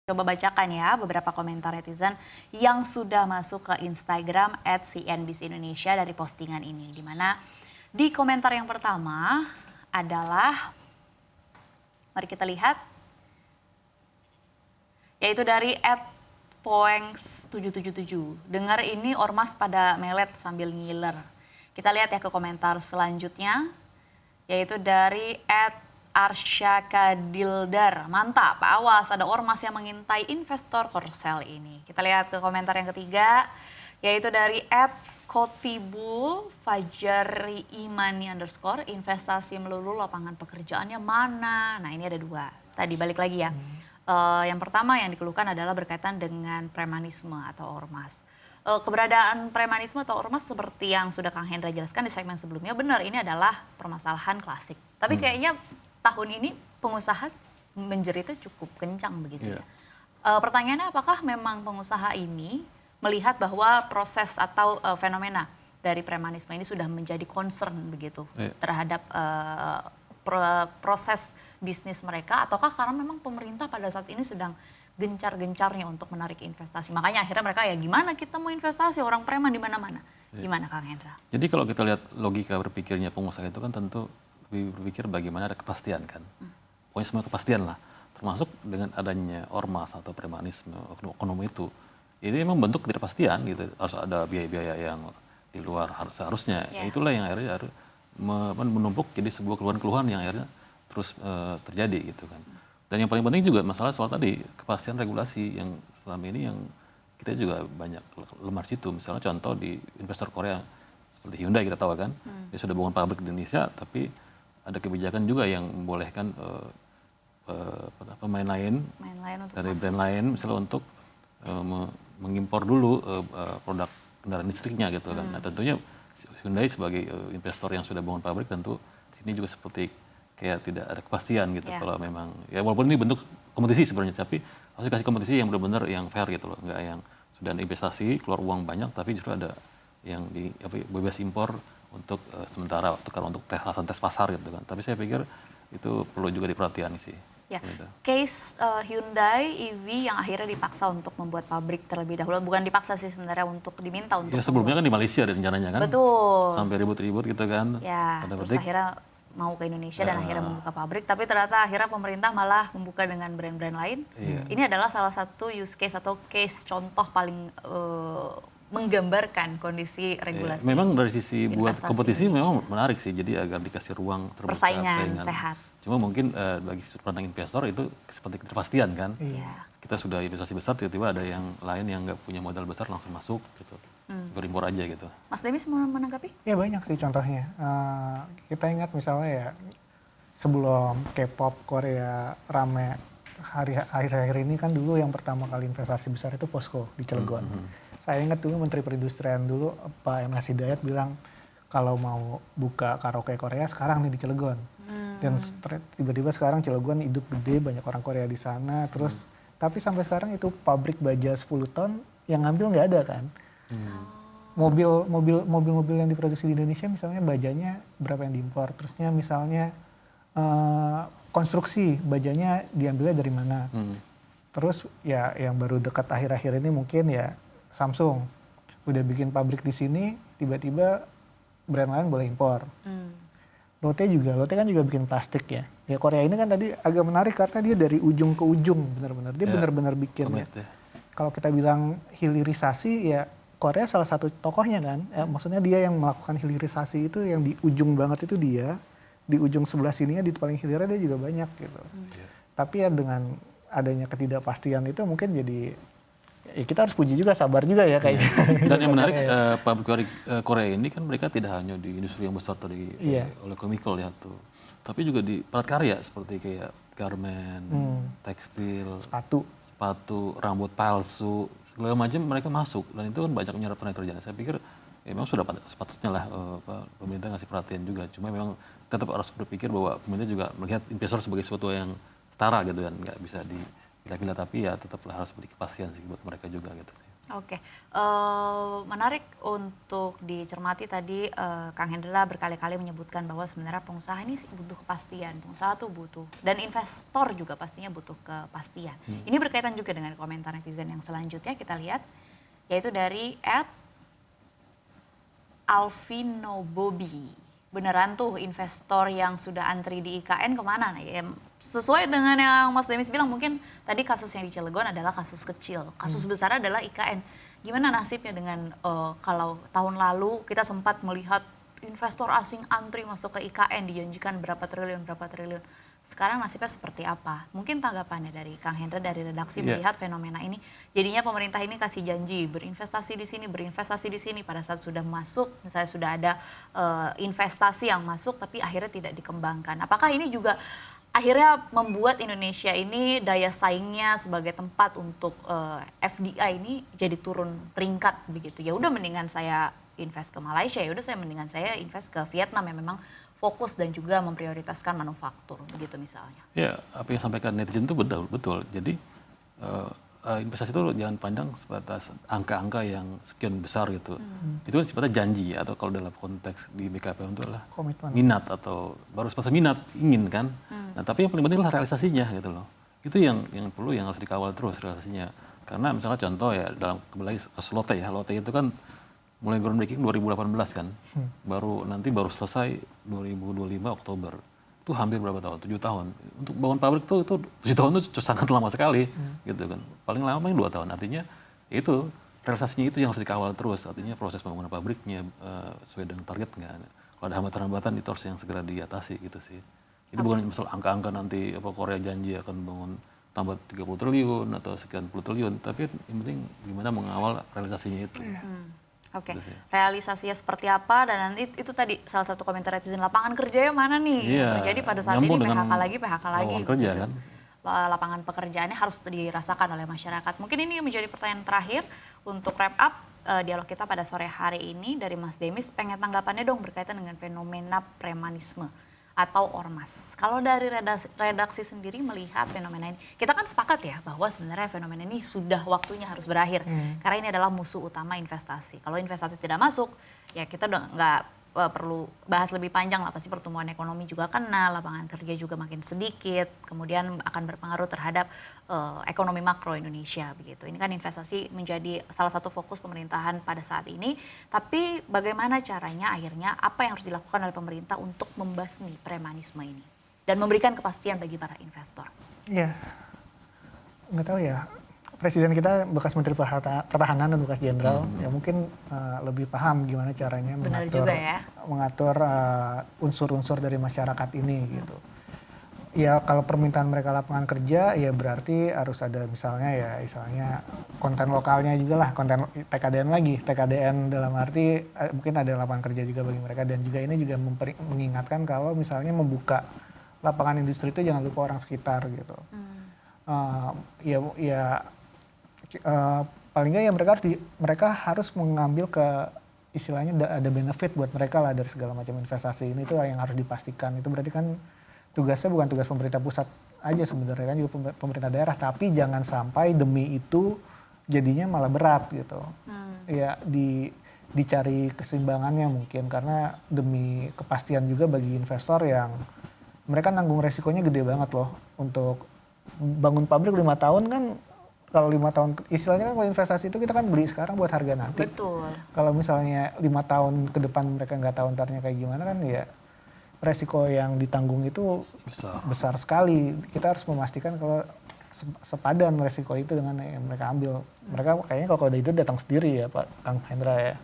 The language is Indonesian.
Coba bacakan ya beberapa komentar netizen yang sudah masuk ke Instagram @cnbcindonesia dari postingan ini. Di mana di komentar yang pertama adalah, mari kita lihat, yaitu dari @poengs777. Dengar ini ormas pada melet sambil ngiler. Kita lihat ya ke komentar selanjutnya, yaitu dari @arsyakadildar. Mantap, awas ada ormas yang mengintai investor Korsel ini. Kita lihat ke komentar yang ketiga, yaitu dari @kotibul Fajari Imani _ investasi melulu lapangan pekerjaannya mana. Nah ini ada dua, tadi balik lagi ya. Yang pertama yang dikeluhkan adalah berkaitan dengan premanisme atau ormas. Keberadaan premanisme atau ormas seperti yang sudah Kang Hendra jelaskan di segmen sebelumnya, benar ini adalah permasalahan klasik. Tapi kayaknya tahun ini pengusaha menjeritnya cukup kencang begitu ya. Pertanyaannya, apakah memang pengusaha ini melihat bahwa proses atau fenomena dari premanisme ini sudah menjadi concern begitu terhadap proses bisnis mereka, ataukah karena memang pemerintah pada saat ini sedang gencar-gencarnya untuk menarik investasi. Makanya akhirnya mereka ya gimana kita mau investasi, orang preman di mana-mana. Gimana Kang Hendra? Jadi kalau kita lihat logika berpikirnya pengusaha itu kan tentu berpikir bagaimana ada kepastian kan. Pokoknya semua kepastian lah. Termasuk dengan adanya ormas atau premanisme ekonomi itu. Ini memang bentuk ketidakpastian gitu. Harus ada biaya-biaya yang di luar seharusnya. Itulah yang akhirnya harus menumpuk jadi sebuah keluhan-keluhan yang akhirnya terus terjadi gitu kan. Dan yang paling penting juga masalah soal tadi kepastian regulasi yang selama ini yang kita juga banyak lemah situ. Misalnya contoh di investor Korea seperti Hyundai kita tahu kan, dia sudah bangun pabrik di Indonesia, tapi ada kebijakan juga yang membolehkan pemain lain dari brand lain misalnya untuk mengimpor dulu produk kendaraan listriknya gitu kan. Nah tentunya Hyundai sebagai investor yang sudah bangun pabrik tentu sini juga seperti kayak tidak ada kepastian gitu kalau memang ya walaupun ini bentuk kompetisi sebenarnya, tapi harus dikasih kompetisi yang benar-benar yang fair gitu loh, nggak yang sudah ada investasi keluar uang banyak tapi justru ada yang bebas impor untuk sementara untuk tes pasar gitu kan. Tapi saya pikir itu perlu juga diperhatikan sih. Ya, case Hyundai EV yang akhirnya dipaksa untuk membuat pabrik terlebih dahulu, bukan dipaksa sih sebenarnya, untuk diminta untuk. Ya sebelumnya kan di Malaysia ada rencananya kan. Betul. Sampai ribut-ribut gitu kan. Ya, terus akhirnya mau ke Indonesia dan akhirnya membuka pabrik, tapi ternyata akhirnya pemerintah malah membuka dengan brand-brand lain. Ini adalah salah satu use case atau case contoh paling menggambarkan kondisi regulasi. Memang dari sisi buat kompetisi memang menarik sih, jadi agar dikasih ruang terbuka, persaingan sehat. Cuma mungkin bagi sudut pandang investor itu seperti keterpastian kan. Kita sudah investasi besar, tiba-tiba ada yang lain yang nggak punya modal besar langsung masuk gitu. Berimpor aja gitu. Mas Demis mau menanggapi? Ya banyak sih contohnya. Kita ingat misalnya ya sebelum K-pop Korea rame akhir-akhir ini kan dulu yang pertama kali investasi besar itu POSCO di Cilegon. Saya ingat dulu Menteri Perindustrian dulu Pak M. Hidayat bilang kalau mau buka karaoke Korea sekarang nih di Cilegon. Dan tiba-tiba sekarang Cilegon hidup gede, banyak orang Korea di sana. Terus tapi sampai sekarang itu pabrik baja 10 ton yang ngambil nggak ada kan. Mobil-mobil yang diproduksi di Indonesia misalnya bajanya berapa yang diimpor, terusnya misalnya konstruksi bajanya diambilnya dari mana. Terus ya yang baru dekat akhir-akhir ini mungkin ya Samsung udah bikin pabrik di sini, tiba-tiba brand lain boleh impor. Lotte kan juga bikin plastik ya. Ya Korea ini kan tadi agak menarik karena dia dari ujung ke ujung benar-benar dia benar-benar bikin ya. Kalau kita bilang hilirisasi ya Korea salah satu tokohnya kan, maksudnya dia yang melakukan hilirisasi itu yang di ujung banget itu dia, di ujung sebelah sininya di paling hilirnya dia juga banyak gitu. Tapi ya dengan adanya ketidakpastian itu mungkin jadi ya kita harus puji juga, sabar juga ya kayaknya. Dan yang menarik pabrik Korea ini kan mereka tidak hanya di industri yang besar tadi oleh chemical ya tuh, tapi juga di padat karya seperti kayak garment, tekstil, sepatu, rambut palsu, segala macam mereka masuk, dan itu kan banyak menyerap tenaga kerja. Saya pikir ya memang sudah sepatutnya lah pemerintah ngasih perhatian juga. Cuma memang tetap harus berpikir bahwa pemerintah juga melihat investor sebagai sesuatu yang setara gitu kan, nggak bisa bila-bila, tapi ya tetaplah harus beri kepastian sih buat mereka juga gitu sih. Oke, menarik untuk dicermati tadi Kang Hendra berkali-kali menyebutkan bahwa sebenarnya pengusaha ini butuh kepastian, pengusaha tuh butuh, dan investor juga pastinya butuh kepastian. Ini berkaitan juga dengan komentar netizen yang selanjutnya kita lihat, yaitu dari @Alvino Bobby. Beneran tuh investor yang sudah antri di IKN kemana? Nah, ya, sesuai dengan yang Mas Demis bilang, mungkin tadi kasus yang di Cilegon adalah kasus kecil, kasus besar adalah IKN. Gimana nasibnya dengan kalau tahun lalu kita sempat melihat investor asing antri masuk ke IKN, dijanjikan berapa triliun. Sekarang nasibnya seperti apa? Mungkin tanggapannya dari Kang Hendra, dari redaksi melihat fenomena ini. Jadinya pemerintah ini kasih janji berinvestasi di sini. Pada saat sudah masuk, misalnya sudah ada investasi yang masuk, tapi akhirnya tidak dikembangkan. Apakah ini juga akhirnya membuat Indonesia ini daya saingnya sebagai tempat untuk FDI ini jadi turun peringkat begitu? Ya udah mendingan saya invest ke Malaysia, ya udah mendingan saya invest ke Vietnam yang memang fokus dan juga memprioritaskan manufaktur begitu misalnya. Ya, apa yang sampaikan netizen itu betul. Jadi investasi itu jangan pandang sebatas angka-angka yang sekian besar gitu. Itu kan sifatnya janji, atau kalau dalam konteks di BKPM itu adalah komitmen, minat, atau baru sebatas minat, ingin kan. Nah, tapi yang paling penting adalah realisasinya gitu loh. Itu yang perlu, yang harus dikawal terus realisasinya. Karena misalnya contoh ya, kembali ke Lotte ya, Lotte itu kan mulai groundbreaking 2018 kan, baru selesai 2025 Oktober. Itu hampir berapa tahun? 7 tahun. Untuk bangun pabrik itu 7 tahun itu sangat lama sekali, gitu kan. Paling lama paling 2 tahun. Artinya itu realisasinya itu yang harus dikawal terus. Artinya proses pembangunan pabriknya sesuai dengan target nggak. Kalau ada hambatan-hambatan itu harus yang segera diatasi gitu sih. Jadi bukan masalah angka-angka nanti Korea janji akan bangun tambah 30 triliun atau sekian puluh triliun, tapi yang penting gimana mengawal realisasinya itu. Oke, realisasinya seperti apa, dan nanti itu tadi salah satu komentar netizen, lapangan kerjanya mana nih yang terjadi pada saat ini, PHK lagi. Kerja, kan? Lapangan pekerjaannya harus dirasakan oleh masyarakat. Mungkin ini menjadi pertanyaan terakhir untuk wrap up dialog kita pada sore hari ini dari Mas Demis. Pengen tanggapannya dong berkaitan dengan fenomena premanisme atau ormas. Kalau dari redaksi sendiri melihat fenomena ini, kita kan sepakat ya bahwa sebenarnya fenomena ini sudah waktunya harus berakhir. Karena ini adalah musuh utama investasi. Kalau investasi tidak masuk, ya kita udah nggak perlu bahas lebih panjang lah, pasti pertumbuhan ekonomi juga kena, lapangan kerja juga makin sedikit, kemudian akan berpengaruh terhadap ekonomi makro Indonesia begitu. Ini kan investasi menjadi salah satu fokus pemerintahan pada saat ini, tapi bagaimana caranya akhirnya, apa yang harus dilakukan oleh pemerintah untuk membasmi premanisme ini dan memberikan kepastian bagi para investor? Ya, nggak tahu ya. Presiden kita bekas Menteri Pertahanan dan bekas Jenderal, ya mungkin lebih paham gimana caranya mengatur unsur-unsur dari masyarakat ini gitu. Ya kalau permintaan mereka lapangan kerja, ya berarti harus ada misalnya konten lokalnya juga lah, konten TKDN lagi. TKDN dalam arti mungkin ada lapangan kerja juga bagi mereka, dan juga ini juga mengingatkan kalau misalnya membuka lapangan industri itu jangan lupa orang sekitar gitu. Paling nggak ya mereka harus mengambil ke istilahnya ada benefit buat mereka lah dari segala macam investasi ini, itu yang harus dipastikan. Itu berarti kan tugasnya bukan tugas pemerintah pusat aja sebenarnya, kan juga pemerintah daerah, tapi jangan sampai demi itu jadinya malah berat gitu. Ya dicari keseimbangannya mungkin, karena demi kepastian juga bagi investor yang mereka nanggung resikonya gede banget loh. Untuk bangun pabrik 5 tahun kan, kalau 5 tahun, istilahnya kan kalau investasi itu kita kan beli sekarang buat harga nanti. Betul. Kalau misalnya 5 tahun ke depan mereka nggak tahu ntarnya kayak gimana, kan ya resiko yang ditanggung itu besar sekali. Kita harus memastikan kalau sepadan resiko itu dengan yang mereka ambil. Mereka kayaknya kalau itu datang sendiri ya Pak Kang Hendra ya.